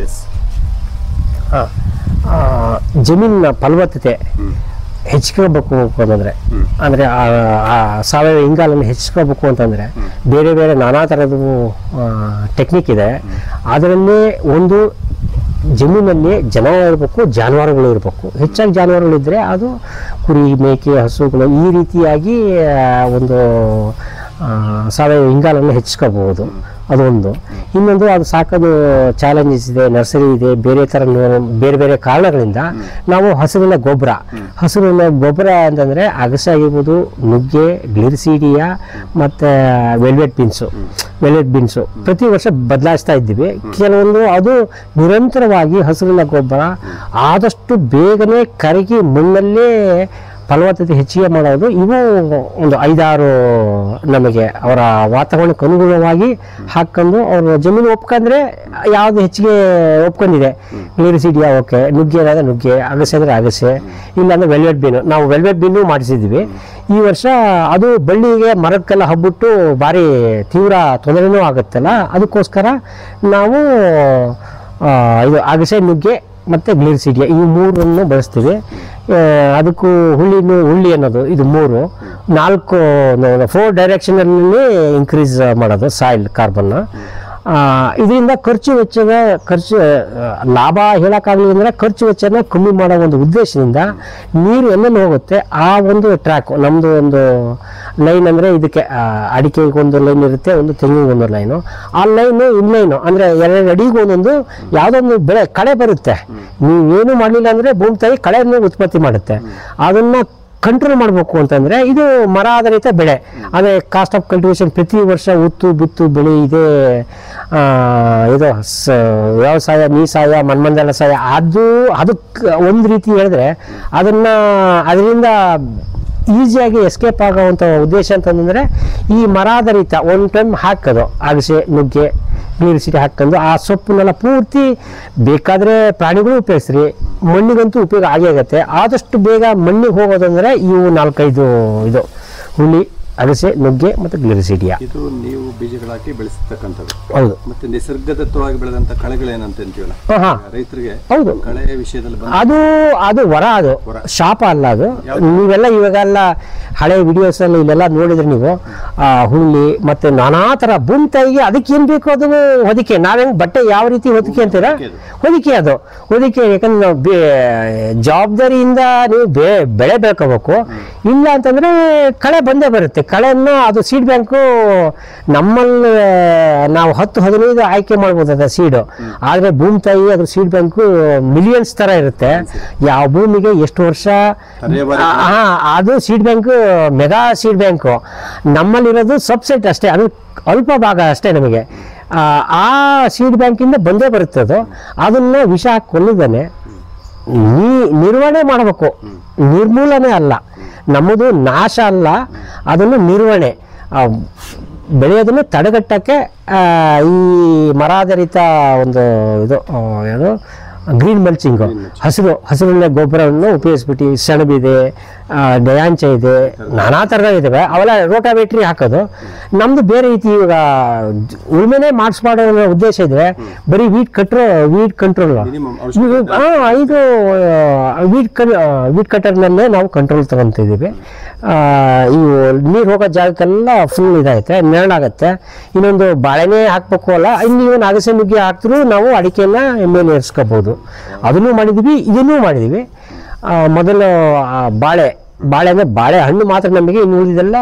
S, ಜಮೀನಿನ ಫಲವತ್ತತೆ ಹೆಚ್ಚಿಕೋಬೇಕು ಅಂತಂದರೆ, ಅಂದರೆ ಸಾವಯವ ಇಂಗಾಲನ್ನು ಹೆಚ್ಚಿಸ್ಕೋಬೇಕು ಅಂತಂದರೆ ಬೇರೆ ಬೇರೆ ನಾನಾ ಥರದ ಟೆಕ್ನಿಕ್ ಇದೆ. ಅದರಲ್ಲೇ ಒಂದು ಜಮೀನಲ್ಲಿ ಜನ ಇರಬೇಕು, ಜಾನುವಾರುಗಳು ಇರಬೇಕು. ಹೆಚ್ಚಾಗಿ ಜಾನುವಾರುಗಳಿದ್ದರೆ ಅದು ಕುರಿ, ಮೇಕೆ, ಹಸುಗಳು ಈ ರೀತಿಯಾಗಿ ಒಂದು ಸಾವಯವ ಇಂಗಾಲನ್ನು ಹೆಚ್ಚಿಸ್ಕೋಬಹುದು. ಅದೊಂದು. ಇನ್ನೊಂದು, ಅದು ಸಾಕೋದು ಚಾಲೆಂಜಸ್ ಇದೆ, ನರ್ಸರಿ ಇದೆ, ಬೇರೆ ಥರ ಬೇರೆ ಬೇರೆ ಕಾರಣಗಳಿಂದ ನಾವು ಹಸುರಿನ ಗೊಬ್ಬರ ಅಂತಂದರೆ ಅಗಸೆ ಆಗಿರ್ಬೋದು, ನುಗ್ಗೆ, ಗ್ಲಿರಿಸೀಡಿಯಾ ಮತ್ತು ವೆಲ್ವೆಟ್ ಬೀನ್ಸು ಪ್ರತಿ ವರ್ಷ ಬದಲಾಯಿಸ್ತಾ ಇದ್ದೀವಿ. ಕೆಲವೊಂದು ಅದು ನಿರಂತರವಾಗಿ ಹಸುರಿನ ಗೊಬ್ಬರ ಆದಷ್ಟು ಬೇಗನೆ ಕರಗಿ ಮಣ್ಣಲ್ಲೇ ಫಲವತ್ತತೆ ಹೆಚ್ಚಿಗೆ ಮಾಡೋದು. ಇವು ಒಂದು 5-6 ನಮಗೆ ಅವರ ವಾತಾವರಣಕ್ಕೆ ಅನುಗುಣವಾಗಿ ಹಾಕ್ಕೊಂಡು ಅವರು ಜಮೀನು ಒಪ್ಕೊಂಡ್ರೆ ಯಾವುದು ಹೆಚ್ಚಿಗೆ ಒಪ್ಕೊಂಡಿದೆ, ಗ್ಲಿರಿಸೀಡಿಯಾ ಓಕೆ, ನುಗ್ಗೆ ಏನಾದರೆ ನುಗ್ಗೆ, ಅಗಸೆ ಅಂದರೆ ಅಗಸೆ, ಇಲ್ಲಾಂದರೆ ವೆಲ್ವೆಟ್ ಬೀನು. ನಾವು ವೆಲ್ವೆಟ್ ಬೀನು ಮಾಡಿಸಿದ್ವಿ ಈ ವರ್ಷ. ಅದು ಬಳ್ಳಿಗೆ ಮರಕ್ಕೆಲ್ಲ ಹಬ್ಬಿಟ್ಟು ಭಾರಿ ತೀವ್ರ ತೊಂದರೆನೂ ಆಗುತ್ತಲ್ಲ, ಅದಕ್ಕೋಸ್ಕರ ನಾವು ಇದು ಅಗಸೆ, ನುಗ್ಗೆ ಮತ್ತು ಗ್ಲಿರಿಸೀಡಿಯಾ ಈ 3 ಬಳಸ್ತೀವಿ. ಅದಕ್ಕೂ ಹುಳ್ಳಿ ಅನ್ನೋದು ಇದು 4 ಡೈರೆಕ್ಷನಲ್ಲಿ ಇನ್ಕ್ರೀಸ್ ಮಾಡೋದು ಸಾಯಿಲ್ ಕಾರ್ಬನ್ನ. ಇದರಿಂದ ಖರ್ಚು ಲಾಭ ಹೇಳೋಕ್ಕಾಗಲಿ ಅಂದರೆ ಖರ್ಚು ವೆಚ್ಚನ ಕಮ್ಮಿ ಮಾಡೋ ಒಂದು ಉದ್ದೇಶದಿಂದ ನೀರು ಎಲ್ಲೆಲ್ಲಿ ಹೋಗುತ್ತೆ ಆ ಒಂದು ಟ್ರ್ಯಾಕ್ ನಮ್ಮದು ಒಂದು ಲೈನ್. ಅಂದರೆ ಇದಕ್ಕೆ ಅಡಿಕೆಗೆ ಒಂದು ಲೈನ್ ಇರುತ್ತೆ, ಒಂದು ತೆಂಗಿಗೆ ಒಂದು ಲೈನು. ಆ ಇನ್ಲೈನು ಅಂದರೆ 2 ಅಡಿಗೂ ಒಂದೊಂದು ಯಾವುದೊಂದು ಬೆಳೆ ಕಳೆ ಬರುತ್ತೆ. ನೀವೇನು ಮಾಡಲಿಲ್ಲ ಅಂದರೆ ಭೂಮಿ ತಾಯಿ ಕಳೆಯನ್ನು ಉತ್ಪತ್ತಿ ಮಾಡುತ್ತೆ. ಅದನ್ನು ಕಂಟ್ರೋಲ್ ಮಾಡಬೇಕು ಅಂತಂದರೆ ಇದು ಮರ ಆಧಾರಿತ ಬೆಳೆ. ಅದೇ ಕಾಸ್ಟ್ ಆಫ್ ಕಲ್ಟಿವೇಶನ್ ಪ್ರತಿ ವರ್ಷ ಉತ್ತು ಬಿತ್ತು ಬೆಳೆ ಇದೆ. ಇದು ವ್ಯವಸಾಯ, ನೀಸಾಯ, ಮನ್ಮಂಡಲ ಸಾಯ ಅದಕ್ಕೆ ಒಂದು ರೀತಿ ಹೇಳಿದ್ರೆ ಅದರಿಂದ ಈಸಿಯಾಗಿ ಎಸ್ಕೇಪ್ ಆಗೋವಂಥ ಉದ್ದೇಶ ಅಂತಂದರೆ ಈ ಮರಾಧಾರಿತ ಒಂದು ಟೈಮ್ ಹಾಕೋದು ಅಗಸೆ, ನುಗ್ಗೆ, ಗ್ಲಿರಿಸೀಡಿಯಾ ಹಾಕೊಂಡು ಆ ಸೊಪ್ಪನ್ನೆಲ್ಲ ಪೂರ್ತಿ ಬೇಕಾದರೆ ಪ್ರಾಣಿಗಳು ಉಪಯೋಗಿಸ್ರಿ, ಮಣ್ಣಿಗಂತೂ ಉಪಯೋಗ ಆಗೇ ಆಗುತ್ತೆ. ಆದಷ್ಟು ಬೇಗ ಮಣ್ಣಿಗೆ ಹೋಗೋದಂದರೆ ಇವು 4-5 ಇದು ಹುಳಿ, ಅಗಸೆ, ನುಗ್ಗೆ ಮತ್ತು ಗ್ಲಿರಿಸೀಡಿಯಾ. ಇದು ನೀವು ಬೀಜಗಳಾಕಿ ಬೆಳೆಸತಕ್ಕಂಥದ್ದು. ಹೌದು. ಮತ್ತೆ ನಿಸರ್ಗದತ್ತವಾಗಿ ಬೆಳೆದಂಥ ಕಳೆಗಳೇನಂತ ಅಂತೀವಲ್ಲ ರೈತರಿಗೆ, ಹೌದು, ಕಳೆ ವಿಷಯದಲ್ಲಿ ಅದು ವರ, ಅದು ಶಾಪ ಅಲ್ಲ. ಅದು ನೀವೆಲ್ಲ ಇವಾಗೆಲ್ಲ ಹಳೆ ವಿಡಿಯೋಸಲ್ಲಿ ಇಲ್ಲೆಲ್ಲ ನೋಡಿದ್ರೆ ನೀವು ಹುಳ್ಳಿ ಮತ್ತು ನಾನಾ ಥರ ಭೂಮಿ ತಾಯಿಗೆ ಅದಕ್ಕೆ ಏನು ಬೇಕು ಅದು ಹೊದಿಕೆ. ನಾವೇನು ಬಟ್ಟೆ ಯಾವ ರೀತಿ ಹೊದಿಕೆ ಅಂತೀರ, ಹೊದಿಕೆ. ಅದು ಹೊದಿಕೆ. ಯಾಕಂದ್ರೆ ನಾವು ಜವಾಬ್ದಾರಿಯಿಂದ ನೀವು ಬೆಳೆ ಬೆಳ್ಕೋಬೇಕು. ಇಲ್ಲ ಅಂತಂದರೆ ಕಳೆ ಬಂದೇ ಬರುತ್ತೆ. ಕಳೆಯನ್ನು ಅದು ಸೀಡ್ ಬ್ಯಾಂಕು ನಮ್ಮಲ್ಲಿ ನಾವು 10-15 ಆಯ್ಕೆ ಮಾಡ್ಬೋದು ಅದು ಸೀಡು. ಆದರೆ ಭೂಮಿ ತಾಯಿ ಅದ್ರ ಸೀಡ್ ಬ್ಯಾಂಕು ಮಿಲಿಯನ್ಸ್ ಥರ ಇರುತ್ತೆ. ಯಾವ ಭೂಮಿಗೆ ಎಷ್ಟು ವರ್ಷ ಅದು seed bank mega seed bank. ನಮ್ಮಲ್ಲಿರೋದು ಸಬ್ಸೆಟ್ ಅಷ್ಟೇ, ಅದು ಅಲ್ಪ ಭಾಗ ಅಷ್ಟೇ ನಮಗೆ. ಆ ಸೀಡ್ ಬ್ಯಾಂಕಿಂದ ಬಂದೇ ಬರುತ್ತೆ ಅದು. ಅದನ್ನು ವಿಷ ಹಾಕಿ ಕೊಲ್ಲಿದ್ದಾನೆ ನಿರ್ವಹಣೆ ಮಾಡಬೇಕು, ನಿರ್ಮೂಲನೆ ಅಲ್ಲ. ನಮ್ಮದು ನಾಶ ಅಲ್ಲ, ಅದನ್ನು ನಿರ್ವಹಣೆ ಬೆಳೆಯೋದನ್ನು ತಡೆಗಟ್ಟಕ್ಕೆ ಈ ಮರಾಧಾರಿತ ಒಂದು ಇದು ಏನು ಗ್ರೀನ್ ಮಲ್ಚಿಂಗು, ಹಸಿರಿನ ಗೊಬ್ಬರವನ್ನು ಉಪಯೋಗಿಸ್ಬಿಟ್ಟು ಸೆಣಬಿದೆ, ಡಯಾಂಚ ಇದೆ, ನಾನಾ ಥರದ ಇದ್ದಾವೆ. ಅವೆಲ್ಲ ರೋಟಾವೇಟ್ರಿ ಹಾಕೋದು. ನಮ್ಮದು ಬೇರೆ ರೀತಿ ಇವಾಗ ಉಳುಮೆನೇ ಮಾಡಿಸ್ಮಾಡೋ ಉದ್ದೇಶ ಇದೆ. ಬರೀ ವೀಡ್ ಕಂಟ್ರೋಲ್ ಇದು ವೀಡ್ ಕಟರ್ನಲ್ಲೇ ನಾವು ಕಂಟ್ರೋಲ್ ತಗೊತಿದ್ದೀವಿ. ಇವು ನೀರು ಹೋಗೋ ಜಾಗಕ್ಕೆಲ್ಲ ಫುಲ್ ಇದಾಗುತ್ತೆ, ನೆರಳಾಗತ್ತೆ. ಇನ್ನೊಂದು ಬಾಳೆನೇ ಹಾಕಬೇಕು ಅಲ್ಲ, ಇನ್ನು ಅಗಸೆ ನುಗ್ಗೆ ಹಾಕಿದ್ರೂ ನಾವು ಅಡಿಕೆಯನ್ನು ಮೇಲೆ ಏರಿಸ್ಕೋಬೋದು. ಅದನ್ನು ಮಾಡಿದ್ದೀವಿ, ಇದನ್ನೂ ಮಾಡಿದ್ದೀವಿ. ಮೊದಲು ಬಾಳೆ ಅಂದರೆ ಬಾಳೆಹಣ್ಣು ಮಾತ್ರ ನಮಗೆ, ಇನ್ನು ಉಳಿದೆಲ್ಲ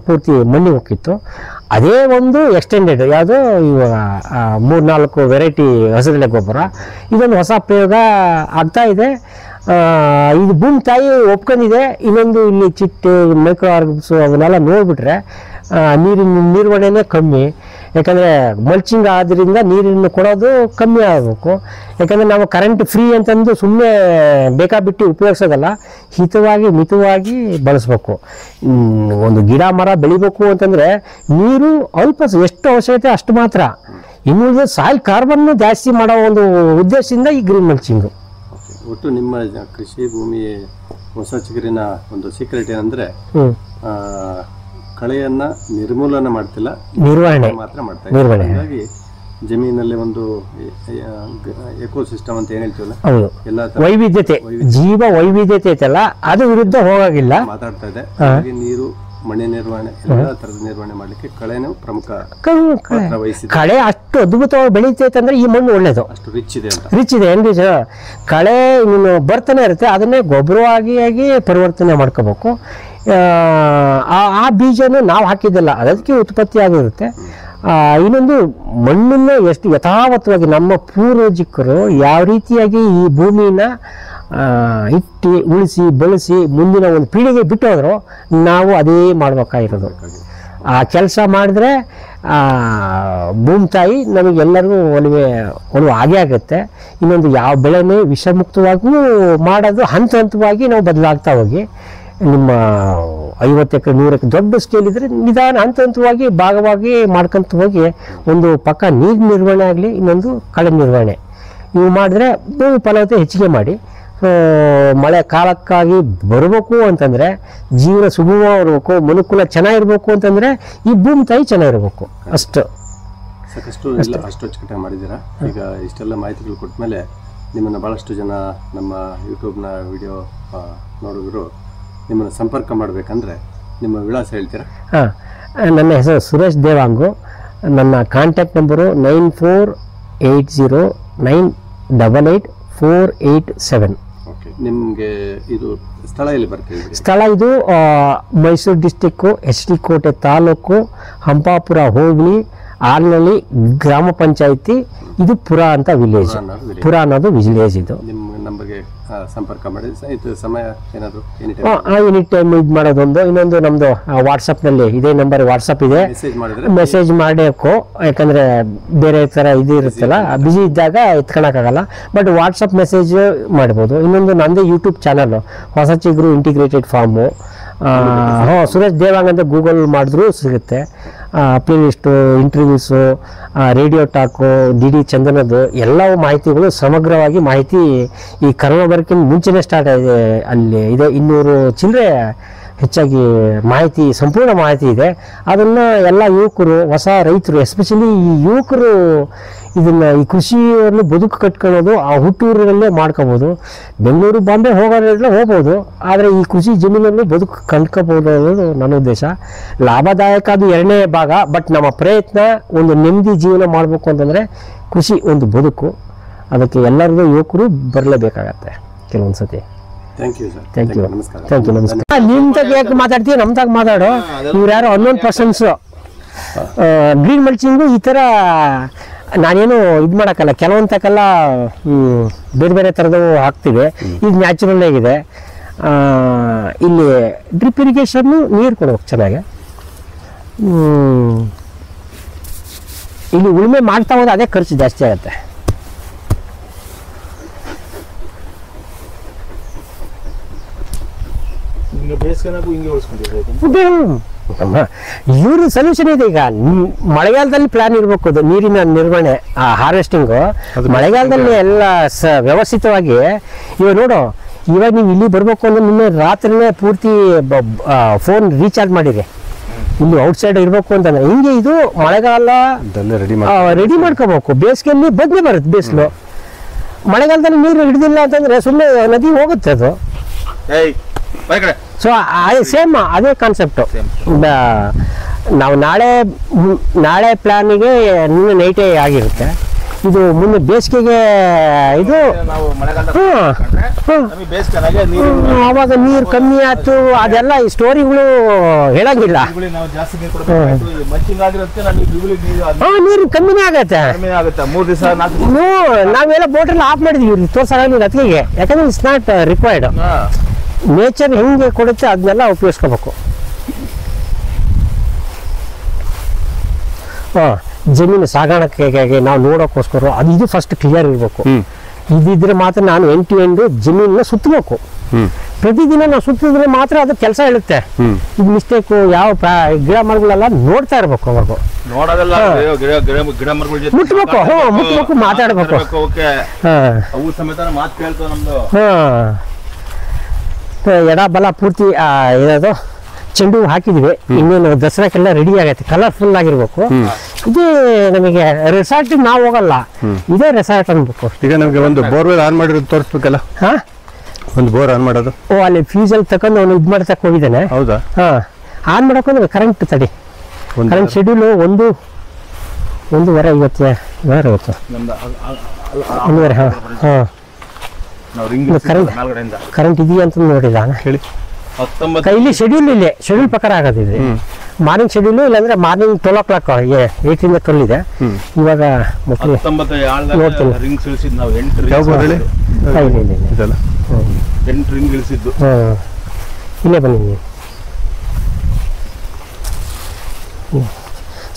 ಪೂರ್ತಿ ಮಣ್ಣಿಗೆ ಹೋಗಿತ್ತು. ಅದೇ ಒಂದು ಎಕ್ಸ್ಟೆಂಡೆಡ್ ಯಾವುದು ಇವಾಗ 3-4 ವೆರೈಟಿ ಹಸಿರೆಲೆ ಗೊಬ್ಬರ. ಇದೊಂದು ಹೊಸ ಪ್ರಯೋಗ ಆಗ್ತಾ ಇದೆ. ಇದು ಭೂಮಿ ತಾಯಿ ಒಪ್ಕೊಂಡಿದೆ. ಇನ್ನೊಂದು ಇಲ್ಲಿ ಚಿಟ್ಟೆ, ಮೈಕ್ರೋ ಆರ್ಗನ್ಸು ಅವನ್ನೆಲ್ಲ ನೋಡಿಬಿಟ್ರೆ ನೀರಿನ ನಿರ್ವಹಣೆನೇ ಕಮ್ಮಿ. ಯಾಕಂದರೆ ಮಲ್ಚಿಂಗ್ ಆದ್ದರಿಂದ ನೀರನ್ನು ಕೊಡೋದು ಕಮ್ಮಿ ಆಗಬೇಕು. ಯಾಕಂದರೆ ನಾವು ಕರೆಂಟ್ ಫ್ರೀ ಅಂತಂದು ಸುಮ್ಮನೆ ಬೇಕಾಬಿಟ್ಟು ಉಪಯೋಗಿಸೋದಲ್ಲ, ಮಿತವಾಗಿ ಬಳಸಬೇಕು. ಒಂದು ಗಿಡ ಮರ ಬೆಳಿಬೇಕು ಅಂತಂದರೆ ನೀರು ಅಲ್ಪ ಎಷ್ಟು ಅವಶ್ಯಕತೆ ಅಷ್ಟು ಮಾತ್ರ. ಇನ್ನು ಸಾಯಿಲ್ ಕಾರ್ಬನ್ನು ಜಾಸ್ತಿ ಮಾಡೋ ಒಂದು ಉದ್ದೇಶದಿಂದ ಈ ಗ್ರೀನ್ ಮಲ್ಚಿಂಗು. ಒಟ್ಟು ನಿಮ್ಮ ಕೃಷಿ ಭೂಮಿ ಹೊಸ ಚಿಗುರಿನ ಒಂದು ಸೀಕ್ರೆಟ್ ಏನಂದ್ರೆ ಕಳೆಯನ್ನ ನಿರ್ಮೂಲನೆ ಮಾಡ್ತಿಲ್ಲ, ನಿರ್ವಹಣೆ ಮಾತ್ರ ಮಾಡ್ತಾ ಇದ್ದೀವಿ. ಹಾಗಾಗಿ ಜಮೀನಲ್ಲಿ ಒಂದು ಎಕೋಸಿಸ್ಟಮ್ ಅಂತ ಏನ್ ಹೇಳ್ತೀವಲ್ಲ, ಹೌದು, ಎಲ್ಲ ವೈವಿಧ್ಯತೆ, ಜೀವ ವೈವಿಧ್ಯತೆ ಐತಲ್ಲ, ಅದು ವಿರುದ್ಧ ಹೋಗಾಗಿಲ್ಲ. ಮಾತಾಡ್ತಾ ಇದೆ. ಹಾಗೆ ನೀರು, ಮಣ್ಣಿನ ನಿರ್ವಹಣೆ, ಎಲ್ಲ ತರದ ನಿರ್ವಹಣೆ ಮಾಡ್ಲಿಕ್ಕೆ ಕಳೆನೂ ಪ್ರಮುಖ ಪಾತ್ರ ವಹಿಸಿದೆ. ಕಳೆ ಅಷ್ಟು ಅದ್ಭುತವಾಗಿ ಬೆಳೀತೈತೆ ಅಂದ್ರೆ ಈ ಮಣ್ಣು ಒಳ್ಳೇದು, ಅಷ್ಟು ರಿಚ್ ಇದೆ ಅಂತ. ರಿಚ್ ಇದೆ ಏನ್ರಿ ಸರ್. ಕಳೆ ನೀನು ಬರ್ತಾನೆ ಇರುತ್ತೆ, ಅದನ್ನೇ ಗೊಬ್ಬರವಾಗಿ ಪರಿವರ್ತನೆ ಮಾಡ್ಕೋಬೇಕು. ಆ ಬೀಜನ ನಾವು ಹಾಕಿದ್ದಲ್ಲ, ಅದಕ್ಕೆ ಉತ್ಪತ್ತಿ ಆಗಿರುತ್ತೆ. ಇನ್ನೊಂದು, ಮಣ್ಣನ್ನು ಎಷ್ಟು ಯಥಾವತ್ತವಾಗಿ ನಮ್ಮ ಪೂರ್ವಜಿಕರು ಯಾವ ರೀತಿಯಾಗಿ ಈ ಭೂಮಿನ ಇಟ್ಟು ಉಳಿಸಿ ಬೆಳೆಸಿ ಮುಂದಿನ ಒಂದು ಪೀಳಿಗೆ ಬಿಟ್ಟು ಹೋದ್ರು, ನಾವು ಅದೇ ಮಾಡ್ಬೇಕಾಗಿರೋದು. ಆ ಕೆಲಸ ಮಾಡಿದ್ರೆ ಭೂಮಿ ತಾಯಿ ನಮಗೆಲ್ಲರಿಗೂ ಒಲವು ಆಗೇ ಆಗುತ್ತೆ. ಇನ್ನೊಂದು, ಯಾವ ಬೆಳೆನೇ ವಿಷಮುಕ್ತವಾಗೂ ಮಾಡೋದು ಹಂತ ಹಂತವಾಗಿ ನಾವು ಬದಲಾಗ್ತಾ ಹೋಗಿ, ನಿಮ್ಮ 50 ಎಕರೆ 100 ಎಕರೆ ದೊಡ್ಡ ಸ್ಕೇಲ್ ಇದ್ರೆ ನಿಧಾನ ಹಂತ ಹಂತವಾಗಿ ಭಾಗವಾಗಿ ಮಾಡ್ಕೊಂತ ಹೋಗಿ ಒಂದು ಪಕ್ಕ ನೀರು ನಿರ್ವಹಣೆ ಆಗಲಿ, ಇನ್ನೊಂದು ಕಳೆ ನಿರ್ವಹಣೆ, ಇವು ಮಾಡಿದ್ರೆ ಭೂಮಿ ಫಲವತ್ತತೆ ಹೆಚ್ಚಿಗೆ ಮಾಡಿ ಮಳೆ ಕಾಲಕ್ಕಾಗಿ ಬರಬೇಕು ಅಂತಂದರೆ, ಜೀವನ ಸುಗಮವಾಗಿರ್ಬೇಕು, ಮನುಕುಲ ಚೆನ್ನಾಗಿರ್ಬೇಕು ಅಂತಂದರೆ ಈ ಭೂಮಿ ತಾಯಿ ಚೆನ್ನಾಗಿರ್ಬೇಕು. ಅಷ್ಟು ಸಾಕಷ್ಟು ಅಷ್ಟು ಅಚ್ಚುಕಟ್ಟಾಗಿ ಮಾಡಿದ್ದೀರಾ. ಈಗ ಇಷ್ಟೆಲ್ಲ ಮಾಹಿತಿಗಳು ಕೊಟ್ಟ ಮೇಲೆ ನಿಮ್ಮನ್ನು ಭಾಳಷ್ಟು ಜನ ನಮ್ಮ ಯೂಟ್ಯೂಬ್ನ ವಿಡಿಯೋ ನೋಡಿದ್ರು ನಿಮ್ಮನ್ನು ಸಂಪರ್ಕ ಮಾಡಬೇಕಂದ್ರೆ ನಿಮ್ಮ ವಿಳಾಸ ಹೇಳ್ತೀರಾ? ಹಾಂ, ನನ್ನ ಹೆಸರು ಸುರೇಶ್ ದೇವಾಂಗು. ನನ್ನ ಕಾಂಟ್ಯಾಕ್ಟ್ ನಂಬರು 9480988487. ಓಕೆ, ನಿಮಗೆ ಇದು ಸ್ಥಳ ಎಲ್ಲಿ ಬರ್ತೀವಿ? ಸ್ಥಳ ಇದು ಮೈಸೂರು ಡಿಸ್ಟಿಕ್ಕು, HD ಕೋಟೆ ತಾಲೂಕು, ಹಂಪಾಪುರ ಹೋಬಳಿ, ಆಲ್ನಳ್ಳಿ ಗ್ರಾಮ ಪಂಚಾಯಿತಿ. ಇದು ಪುರ ಅಂತ ವಿಲೇಜ್, ಪುರ ಅನ್ನೋದು ವಿಲೇಜ್. ಇದು ನಿಮ್ಮ ನಂಬರ್ಗೆ ಸಂಪರ್ಕ ಮಾಡಿ. ಇದು ಸಮಯ ಏನಾದರೂ ಎನಿ ಟೈಮ್ ಇದು ಮಾಡೋದೊಂದು. ಇನ್ನೊಂದು, ನಮ್ಮದು ವಾಟ್ಸಪ್ನಲ್ಲಿ ಇದೇ ನಂಬರ್ ವಾಟ್ಸಪ್ ಇದೆ, ಮೆಸೇಜ್ ಮಾಡಬೇಕು. ಯಾಕಂದರೆ ಬೇರೆ ಥರ ಇದು ಇರುತ್ತಲ್ಲ, ಬಿಸಿ ಇದ್ದಾಗ ಎತ್ಕೊಳಕ್ಕಾಗಲ್ಲ, ಬಟ್ ವಾಟ್ಸಪ್ ಮೆಸೇಜ್ ಮಾಡ್ಬೋದು. ಇನ್ನೊಂದು, ನಂದೇ ಯೂಟ್ಯೂಬ್ ಚಾನಲ್ಲು ಹೊಸ ಚಿಗುರು ಇಂಟಿಗ್ರೇಟೆಡ್ ಫಾರ್ಮು. ಸುರೇಶ್ ದೇವಾಂಗ್ ಅಂತ ಗೂಗಲ್ ಮಾಡಿದ್ರೂ ಸಿಗುತ್ತೆ. Playlist, interviews, radio talk, DD ಚಂದನದ್ದು ಎಲ್ಲವೂ ಮಾಹಿತಿಗಳು, ಸಮಗ್ರವಾಗಿ ಮಾಹಿತಿ ಈ ಕರೋನಾ ಬರೋಕ್ಕಿಂತ ಮುಂಚೆನೇ ಸ್ಟಾರ್ಟ್ ಆಗಿದೆ. ಅಲ್ಲಿ ಇದೆ 200 ಚಿಲ್ಲರೆ ಹೆಚ್ಚಾಗಿ ಮಾಹಿತಿ, ಸಂಪೂರ್ಣ ಮಾಹಿತಿ ಇದೆ. ಅದನ್ನು ಎಲ್ಲ ಯುವಕರು, ಹೊಸ ರೈತರು, ಎಸ್ಪೆಷಲಿ ಈ ಯುವಕರು ಇದನ್ನು, ಈ ಕೃಷಿಯನ್ನು ಬದುಕು ಕಟ್ಕೊಳ್ಳೋದು ಆ ಹುಟ್ಟೂರಿನಲ್ಲೇ ಮಾಡ್ಕೋಬೋದು. ಬೆಂಗಳೂರು ಬಾಂಬೆ ಹೋಗೋದ್ರೆಲ್ಲ ಹೋಗ್ಬೋದು, ಆದರೆ ಈ ಕೃಷಿ ಜಮೀನನ್ನು ಬದುಕು ಕಂಡ್ಕೋಬೋದು ಅನ್ನೋದು ನನ್ನ ಉದ್ದೇಶ. ಲಾಭದಾಯಕ ಅದು 2ನೇ ಭಾಗ, ಬಟ್ ನಮ್ಮ ಪ್ರಯತ್ನ ಒಂದು ನೆಮ್ಮದಿ ಜೀವನ ಮಾಡಬೇಕು ಅಂತಂದರೆ ಕೃಷಿ ಒಂದು ಬದುಕು. ಅದಕ್ಕೆ ಎಲ್ಲರಿಗೂ ಯುವಕರು ಬರಲೇಬೇಕಾಗತ್ತೆ ಕೆಲವೊಂದು ಸತಿ. Thank you sir. Thank you, ನಮಸ್ಕಾರ. ನಿಮ್ಮ ತಾಗ ಯಾಕೆ ಮಾತಾಡ್ತೀವಿ, ನಮ್ಮ ತಾಗ ಮಾತಾಡೋ. ಇವ್ರು ಯಾರೋ ಅನ್ನೋನ್ ಪರ್ಸನ್ಸು. ಗ್ರೀನ್ ಮಲ್ಚಿಂಗು ಈ ಥರ ನಾನೇನು ಇದು ಮಾಡೋಕ್ಕಲ್ಲ, ಕೆಲವೊಂದಕ್ಕೆಲ್ಲ ಬೇರೆ ಬೇರೆ ಥರದವು ಹಾಕ್ತೀವಿ. ಇದು ನ್ಯಾಚುರಲ್ ಆಗಿದೆ. ಇಲ್ಲಿ ಡ್ರಿಪ್ ಇರಿಗೇಷನ್ನು ನೀರು ಕೊಡ್ಬೇಕು ಚೆನ್ನಾಗಿ. ಇಲ್ಲಿ ಉಳುಮೆ ಮಾಡ್ತಾ ಹೋದ್ರೆ ಅದೇ ಖರ್ಚು ಜಾಸ್ತಿ ಆಗುತ್ತೆ. ಇವ್ರ ಸೊಲ್ಯೂಷನ್ ಇದೆ. ಈಗ ಮಳೆಗಾಲದಲ್ಲಿ ಪ್ಲಾನ್ ಇರಬೇಕು, ಅದು ನೀರಿನ ನಿರ್ವಹಣೆ, ಹಾರ್ವೆಸ್ಟಿಂಗು ಮಳೆಗಾಲದಲ್ಲಿ ಎಲ್ಲ ವ್ಯವಸ್ಥಿತವಾಗಿ. ಇವಾಗ ನೋಡು, ಇವಾಗ ನೀವು ಇಲ್ಲಿ ಬರಬೇಕು ಅಂದ್ರೆ ನಿನ್ನೆ ರಾತ್ರಿನೇ ಪೂರ್ತಿ ಫೋನ್ ರೀಚಾರ್ಜ್ ಮಾಡಿರಿ. ಇಲ್ಲಿ ಔಟ್ಸೈಡ್ ಇರಬೇಕು ಅಂತಂದ್ರೆ ಹಿಂಗೆ ಇದು ಮಳೆಗಾಲ ರೆಡಿ ಮಾಡ್ಕೋಬೇಕು. ಬೇಸಿಗೆಯಲ್ಲಿ ಬದನೆ ಬರುತ್ತೆ ಬೇಸಿಲು. ಮಳೆಗಾಲದಲ್ಲಿ ನೀರು ಹಿಡಿದಿಲ್ಲ ಅಂತಂದ್ರೆ ಸುಮ್ಮನೆ ನದಿ ಹೋಗುತ್ತೆ ಅದು. ಸೊ ಸೇಮ್ ಅದೇ ಕಾನ್ಸೆಪ್ಟು. ನಾವು ನಾಳೆ ಪ್ಲಾನಿಗೆ ನಿನ್ನೆ ನೈಟೇ ಆಗಿರುತ್ತೆ. ಇದು ಮುಂದೆ ಬೇಸಿಗೆಗೆ ಇದು ಅವಾಗ ನೀರು ಕಮ್ಮಿ ಆಯ್ತು, ಅದೆಲ್ಲ ಈ ಸ್ಟೋರಿಗಳು ಹೇಳಂಗಿಲ್ಲ. ನೀರು ಕಮ್ಮಿನೇ ಆಗತ್ತೆ. ನಾವೆಲ್ಲ ಬೋಟಲ್ಲಿ ಆಫ್ ಮಾಡಿದ್ವಿ ತೋರ್ಸಾಗ ಅತ್ತಿಗೆ, ಯಾಕಂದ್ರೆ ಇಟ್ಸ್ ನಾಟ್ ರಿಕ್ವೈರ್ಡ್. ನೇಚರ್ ಹೆಂಗೆ ಕೊಡುತ್ತೆ ಅದನ್ನೆಲ್ಲ ಉಪಯೋಗಿಸ್ಕೋಬೇಕು. ಜಮೀನು ಸಾಗಾಣಿಕೆಗೆ ನಾವು ನೋಡೋಕ್ಕೋಸ್ಕರ ಅದು ಇದು ಫಸ್ಟ್ ಕ್ಲಿಯರ್ ಇರಬೇಕು. ಇದಿದ್ರೆ ಮಾತ್ರ ನಾನು ಎಂಟು ಜಮೀನನ್ನ ಸುತ್ತಬೇಕು. ಪ್ರತಿದಿನ ನಾವು ಸುತ್ತಿದ್ರೆ ಮಾತ್ರ ಅದು ಕೆಲಸ ಹೇಳುತ್ತೆ. ಇದು ಮಿಸ್ಟೇಕು ಯಾವ ಗಿಡ ಮರಗಳೆಲ್ಲ ನೋಡ್ತಾ ಇರ್ಬೇಕು. ಅವಾಗ ಮುಟ್ಬೇಕು, ಮಾತಾಡ್ಬೇಕು. ಎಡ ಬಲ ಪೂರ್ತಿ ಏನದು ಚೆಂಡು ಹಾಕಿದ್ವಿ, ಇನ್ನೇನು ದಸರಾಕ್ಕೆಲ್ಲ ರೆಡಿ ಆಗೈತೆ, ಕಲರ್ಫುಲ್ ಆಗಿರ್ಬೇಕು. ಇದೇ ನಮಗೆ ರೆಸಾರ್ಟ್ ನಾವು ಹೋಗಲ್ಲ, ಇದೇ ರೆಸಾರ್ಟ್ ಅನ್ಬೇಕು. ಈಗ ನಮಗೆ ಒಂದು ಬೋರ್ವೆಲ್ ಆನ್ ಮಾಡಿರೋದು ತೋರಿಸ್ಬೇಕಲ್ಲ. ಹಾ, ಒಂದು ಬೋರ್ ಆನ್ ಮಾಡೋದು. ಓ ಅಲ್ಲಿ ಫ್ಯೂಸಲ್ಲಿ ತಗೊಂಡು ಅವನು ಇದು ಮಾಡ್ತಕ್ಕೆ ಹೋಗಿದ್ದಾನೆ. ಹೌದಾ? ಹಾ, ಆನ್ ಮಾಡೋಕೆ ಕರೆಂಟ್ ತಡಿ, ಕರೆಂಟ್ ಶೆಡ್ಯೂಲು 1:30 ಇವತ್ತು ಒಂದೂವರೆ. ಹಾಂ ಕರೆಂಟ್ ಇದೆಯಾ ಅಂತ ನೋಡಿಲ್ಲ ಹೇಳಿ. ಇಲ್ಲಿ ಶೆಡ್ಯೂಲ್ ಪ್ರಕಾರ ಆಗೋದಿದೆ. ಮಾರ್ನಿಂಗ್ ಶೆಡ್ಯೂಲ್, ಇಲ್ಲಾಂದ್ರೆ ಮಾರ್ನಿಂಗ್ 12 o'clock 8 ರಿಂದ 12 ಇದೆ. ಇವಾಗ ನೋಡ್ತೀನಿ. ಇಲ್ಲೇ ಬನ್ನಿ.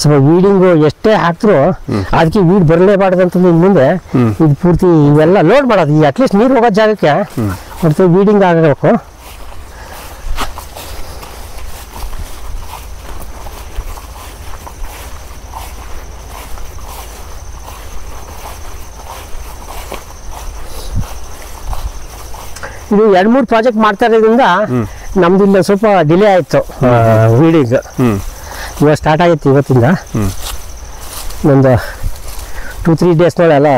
ಸ್ವಲ್ಪ ವೀಡಿಂಗು ಎಷ್ಟೇ ಹಾಕಿದ್ರು ಅದಕ್ಕೆ ವೀಡ್ ಬರಲೇಬಾರ್ದು ಅಂತ ಮುಂದೆ ಇದು ಪೂರ್ತಿ ಇವೆಲ್ಲ ಲೋಡ್ ಮಾಡೋದು. ಈ ಅಟ್ಲೀಸ್ಟ್ ನೀರು ಹೋಗೋ ಜಾಗಕ್ಕೆ ಮತ್ತೆ ವೀಡಿಂಗ್ ಆಗಬೇಕು. ಇದು 2-3 ಪ್ರಾಜೆಕ್ಟ್ ಮಾಡ್ತಾ ಇರೋದ್ರಿಂದ ನಮ್ದು ಇಲ್ಲ ಸ್ವಲ್ಪ ಡಿಲೇ ಆಯಿತು ವೀಡಿಂಗ್. ಇವಾಗ ಸ್ಟಾರ್ಟ್ ಆಗೈತಿ ಇವತ್ತಿಂದ. ಒಂದು 2-3 ಡೇಸ್ನೊಳಗೆ ಎಲ್ಲ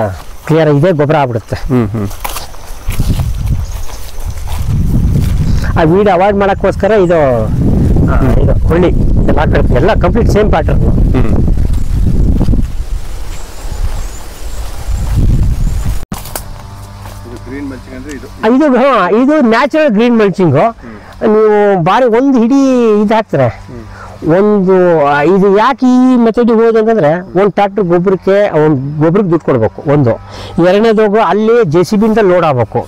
ಕ್ಲಿಯರ್ ಇದೆ, ಗೊಬ್ಬರ ಆಗ್ಬಿಡುತ್ತೆ. ಆ ವೀಡ್ ಅವಾಯ್ಡ್ ಮಾಡೋಕ್ಕೋಸ್ಕರ ಇದು ಕೊಳ್ಳಿ ಎಲ್ಲ ಕಂಪ್ಲೀಟ್ ಸೇಮ್ ಪ್ಯಾಟರ್ನ್. ಇದು ನ್ಯಾಚುರಲ್ ಗ್ರೀನ್ ಮಲ್ಚಿಂಗು. ನೀವು ಬಾರಿ ಒಂದು ಹಿಡಿ ಇದು ಹಾಕ್ತಾರೆ. ಇದು ಯಾಕೆ ಈ ಮೆಥಡಿಗೆ ಹೋದ ಅಂತಂದ್ರೆ, ಒಂದು ಟ್ರ್ಯಾಕ್ಟರ್ ಗೊಬ್ಬರಕ್ಕೆ ದುಡ್ಡು ಕೊಡ್ಬೇಕು. ಎರಡನೇದೋಗು ಅಲ್ಲಿ JCB ಇಂದ ಲೋಡ್ ಆಗ್ಬೇಕು.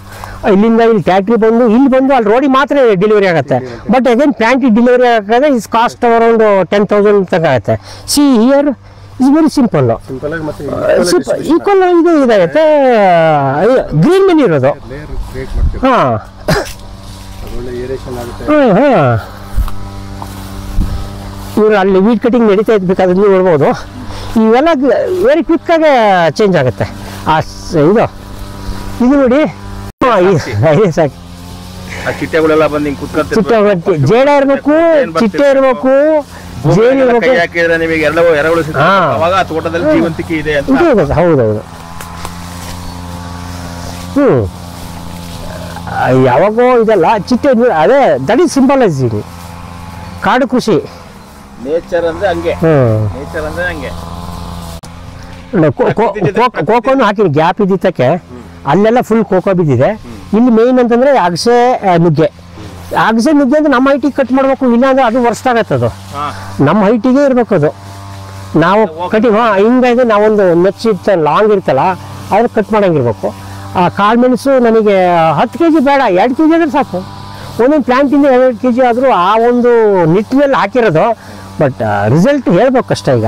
ಇಲ್ಲಿಂದ ಇಲ್ಲಿ ಟ್ಯಾಕ್ಟ್ರಿ ಬಂದು ಇಲ್ಲಿ ಅಲ್ಲಿ ರೋಡಿಗೆ ಮಾತ್ರ ಡೆಲಿವರಿ ಆಗುತ್ತೆ. ಬಟ್ ಅಗೇನ್ ಪ್ಲಾಂಟಿಗೆ ಡೆಲಿವರಿ ಆಗೋದೇ ಇಸ್ ಕಾಸ್ಟ್ ಅರೌಂಡ್ 10,000 ತನಕ ಆಗುತ್ತೆ. See here is very simple. Equal ಇದು ಇದಾಗುತ್ತೆ, ಗ್ರೀನ್ ಮನಿ ಇರೋದು. ಹಾಂ ಇವರು ಅಲ್ಲಿ ವೀಡ್ ಕಟಿಂಗ್ ನಡೀತಾ ಇದ್ಬೇಕಾದ್ರೆ ನೀವು ನೋಡ್ಬೋದು. ಇವೆಲ್ಲ ವೆರಿ ಕ್ವಿಕ್ಕಾಗೆ ಚೇಂಜ್ ಆಗುತ್ತೆ. ಇದು ನೋಡಿ, ಸಾಕು. ಜೇಡ ಇರಬೇಕು, ಚಿಟ್ಟೆ ಇರಬೇಕು, ಜೇನು ಇರಬೇಕು. ಹೌದೌದು. ಯಾವಾಗೋ ಇದೆಲ್ಲ ಚಿಟ್ಟೆ ಅದೇ ದಟ್ ಈಸ್ ಸಿಂಬಲೈಸಿಂಗ್ ಕಾಡು ಕೃಷಿ. ನೇಚರ್ ಅಂದ್ರೆ ಹಂಗೆ. ನೇಚರ್ ಅಂದ್ರೆ ಹಂಗೆ. ಕೋಕೋನು ಹಾಕಿನಿ, ಗ್ಯಾಪ್ ಇದ್ದಿದ್ದಕ್ಕೆ ಅಲ್ಲೆಲ್ಲ ಫುಲ್ ಕೋಕೋ ಬಿದ್ದಿದೆ. ಇಲ್ಲಿ ಮೇಯ್ನ್ ಅಂತಂದ್ರೆ ಅಗಸೆ ನುಗ್ಗೆ ಅಂದ್ರೆ ನಮ್ಮ ಹೈಟಿಗೆ ಕಟ್ ಮಾಡ್ಬೇಕು, ಇಲ್ಲಾಂದ್ರೆ ಅದು ವರ್ಸ್ಟ್ ಆಗತ್ತೆ. ಅದು ನಮ್ಮ ಹೈಟಿಗೆ ಇರ್ಬೇಕು. ಅದು ನಾವು ಕಟಿಂಗ್ ಹಿಂಗಾಗಿ ನಾವೊಂದು ಮೆಚ್ಚ ಲಾಂಗ್ ಇರ್ತಲ್ಲ ಅದ್ರ ಕಟ್ ಮಾಡಂಗಿರ್ಬೇಕು. ಕಾಳು ಮೆಣಸು ನನಗೆ 10 kg ಬೇಡ, 2 kg ಆದ್ರೆ ಸಾಕು. ಒಂದೊಂದು ಪ್ಲಾಂಟಿಂದ 2 kg ಆದರೂ ಆ ಒಂದು ನಿಟ್ಟಿನಲ್ಲಿ ಹಾಕಿರೋದು. ಬಟ್ ರಿಸಲ್ಟ್ ಹೇಳ್ಬೇಕು ಕಷ್ಟ ಈಗ.